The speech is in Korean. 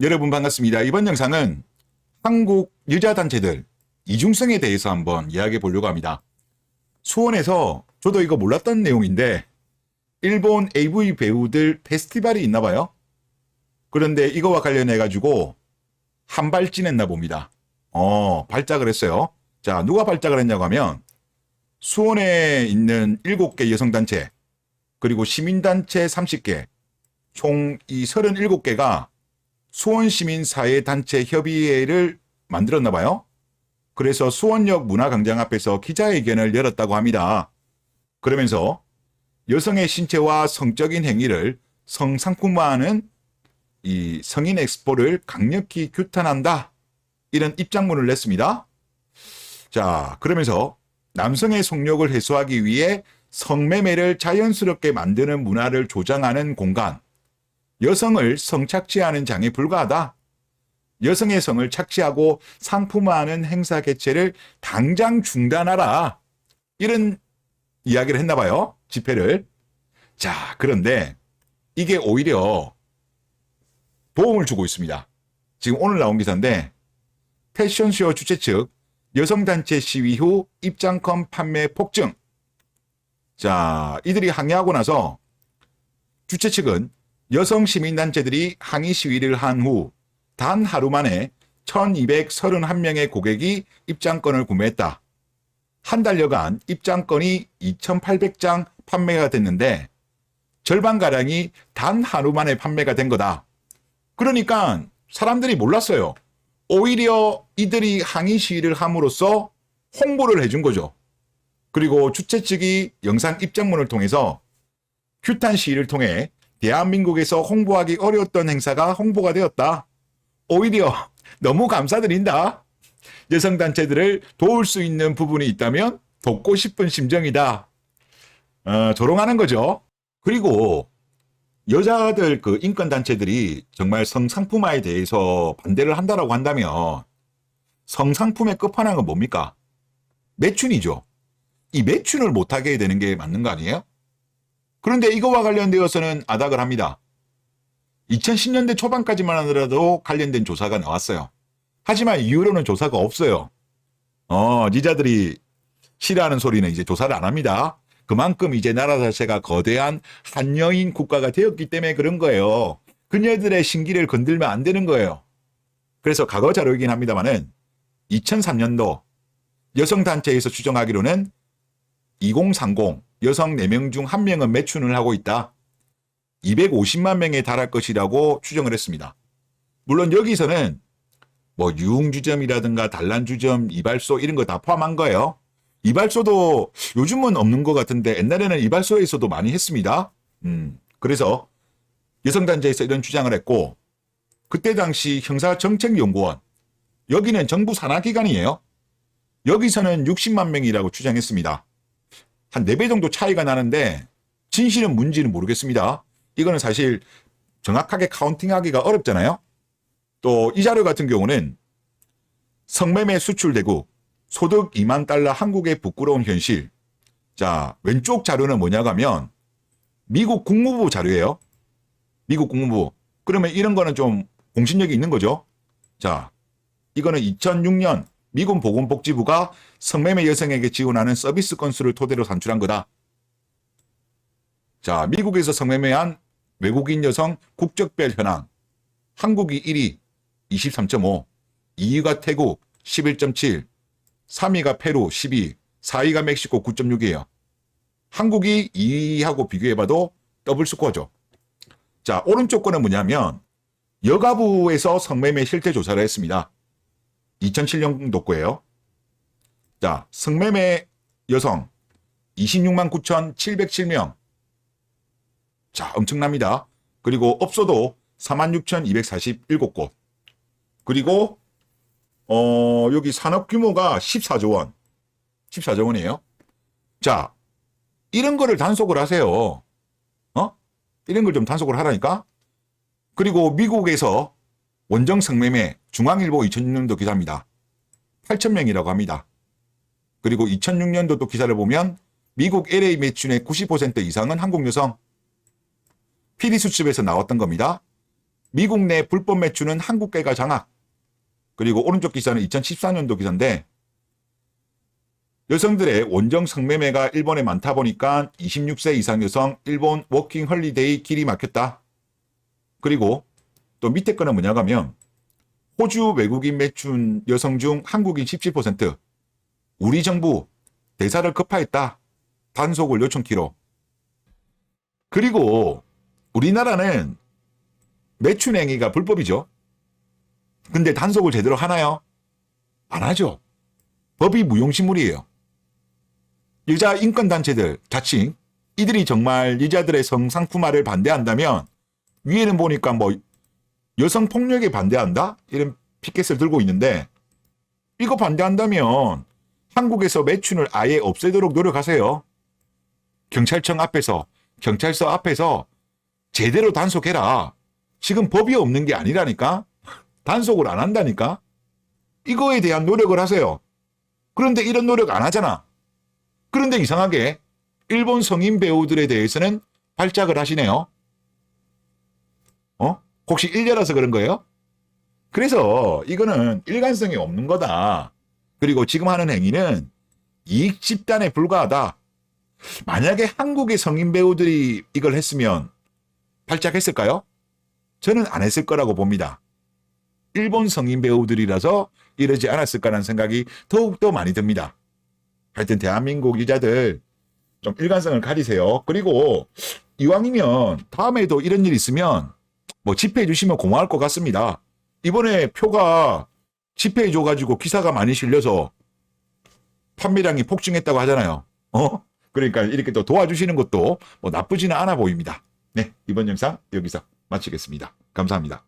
여러분 반갑습니다. 이번 영상은 한국 여자단체들 이중성에 대해서 한번 이야기해 보려고 합니다. 수원에서 저도 이거 몰랐던 내용인데 일본 AV 배우들 페스티벌이 있나 봐요. 그런데 이거와 관련해 가지고 한발진했나 봅니다. 발작을 했어요. 자, 누가 발작을 했냐고 하면 수원에 있는 7개 여성단체 그리고 시민단체 30개 총 이 37개가 수원시민사회단체 협의회를 만들었나 봐요. 그래서 수원역 문화광장 앞에서 기자회견을 열었다고 합니다. 그러면서 여성의 신체와 성적인 행위를 성상품화하는 이 성인 엑스포를 강력히 규탄한다. 이런 입장문을 냈습니다. 자, 그러면서 남성의 성욕을 해소하기 위해 성매매를 자연스럽게 만드는 문화를 조장하는 공간, 여성을 성착취하는 장에 불과하다. 여성의 성을 착취하고 상품화하는 행사 개최를 당장 중단하라. 이런 이야기를 했나 봐요. 집회를. 자, 그런데 이게 오히려 도움을 주고 있습니다. 지금 오늘 나온 기사인데 패션쇼 주최 측 여성단체 시위 후 입장권 판매 폭증. 자, 이들이 항의하고 나서 주최 측은 여성 시민단체들이 항의 시위를 한 후 단 하루 만에 1231명의 고객이 입장권을 구매했다. 한 달여간 입장권이 2800장 판매가 됐는데 절반가량이 단 하루 만에 판매가 된 거다. 그러니까 사람들이 몰랐어요. 오히려 이들이 항의 시위를 함으로써 홍보를 해준 거죠. 그리고 주최 측이 영상 입장문을 통해서 규탄 시위를 통해 대한민국에서 홍보하기 어려웠던 행사가 홍보가 되었다. 오히려 너무 감사드린다. 여성단체들을 도울 수 있는 부분이 있다면 돕고 싶은 심정이다. 조롱하는 거죠. 그리고 여자들 그 인권단체들이 정말 성상품화에 대해서 반대를 한다라고 한다면 성상품의 끝판왕은 뭡니까? 매춘이죠. 이 매춘을 못하게 되는 게 맞는 거 아니에요? 그런데 이거와 관련되어서는 아닥을 합니다. 2010년대 초반까지만 하더라도 관련된 조사가 나왔어요. 하지만 이후로는 조사가 없어요. 니자들이 싫어하는 소리는 이제 조사를 안 합니다. 그만큼 이제 나라 자체가 거대한 한여인 국가가 되었기 때문에 그런 거예요. 그녀들의 신기를 건들면 안 되는 거예요. 그래서 과거 자료이긴 합니다만은 2003년도 여성단체에서 추정하기로는 2030 여성 4명 중 1명은 매춘을 하고 있다. 250만 명에 달할 것이라고 추정을 했습니다. 물론 여기서는 뭐 유흥주점이라든가 단란주점, 이발소 이런 거 다 포함한 거예요. 이발소도 요즘은 없는 것 같은데 옛날에는 이발소에서도 많이 했습니다. 그래서 여성단체에서 이런 주장을 했고 그때 당시 형사정책연구원 여기는 정부 산하기관이에요. 여기서는 60만 명이라고 추정했습니다. 한 4배 정도 차이가 나는데 진실은 뭔지는 모르겠습니다. 이거는 사실 정확하게 카운팅하기가 어렵잖아요. 또 이 자료 같은 경우는 성매매 수출 대국 소득 2만 달러 한국의 부끄러운 현실. 자, 왼쪽 자료는 뭐냐고 하면 미국 국무부 자료예요. 미국 국무부. 그러면 이런 거는 좀 공신력이 있는 거죠. 자, 이거는 2006년 미국 보건복지부가 성매매 여성에게 지원하는 서비스 건수를 토대로 산출한 거다. 자, 미국에서 성매매한 외국인 여성 국적별 현황. 한국이 1위 23.5, 2위가 태국 11.7, 3위가 페루 12, 4위가 멕시코 9.6이에요. 한국이 2위하고 비교해봐도 더블 스코어죠. 자, 오른쪽 거는 뭐냐면 여가부에서 성매매 실태 조사를 했습니다. 2007년도 거예요. 자, 성매매 여성 26만 9,707명. 자, 엄청납니다. 그리고 업소도 46,247곳. 그리고 여기 산업 규모가 14조 원. 14조 원이에요. 자, 이런 거를 단속을 하세요. 이런 걸 좀 단속을 하라니까. 그리고 미국에서 원정 성매매 중앙일보 2006년도 기사입니다. 8,000명이라고 합니다. 그리고 2006년도 또 기사를 보면 미국 LA 매춘의 90% 이상은 한국 여성. PD수첩에서 나왔던 겁니다. 미국 내 불법 매춘은 한국계가 장악. 그리고 오른쪽 기사는 2014년도 기사인데 여성들의 원정 성매매가 일본에 많다 보니까 26세 이상 여성 일본 워킹 헐리데이 길이 막혔다. 그리고 또 밑에 거는 뭐냐 하면 호주 외국인 매춘 여성 중 한국인 17%. 우리 정부 대사를 급파했다. 단속을 요청키로. 그리고 우리나라는 매춘 행위가 불법이죠. 근데 단속을 제대로 하나요? 안 하죠. 법이 무용지물이에요. 여자 인권단체들, 자칭 이들이 정말 여자들의 성상품화를 반대한다면 위에는 보니까 뭐 여성폭력에 반대한다? 이런 피켓을 들고 있는데 이거 반대한다면 한국에서 매춘을 아예 없애도록 노력하세요. 경찰청 앞에서, 경찰서 앞에서 제대로 단속해라. 지금 법이 없는 게 아니라니까? 단속을 안 한다니까? 이거에 대한 노력을 하세요. 그런데 이런 노력 안 하잖아. 그런데 이상하게 일본 성인 배우들에 대해서는 발작을 하시네요. 혹시 일녀라서 그런 거예요? 그래서 이거는 일관성이 없는 거다. 그리고 지금 하는 행위는 이익 집단에 불과하다. 만약에 한국의 성인 배우들이 이걸 했으면 발작했을까요? 저는 안 했을 거라고 봅니다. 일본 성인 배우들이라서 이러지 않았을까라는 생각이 더욱더 많이 듭니다. 하여튼 대한민국 여자들 좀 일관성을 가지세요. 그리고 이왕이면 다음에도 이런 일 있으면 뭐 집회해 주시면 고마울 것 같습니다. 이번에 표가 집회해 줘가지고 기사가 많이 실려서 판매량이 폭증했다고 하잖아요. 그러니까 이렇게 또 도와주시는 것도 뭐 나쁘지는 않아 보입니다. 네, 이번 영상 여기서 마치겠습니다. 감사합니다.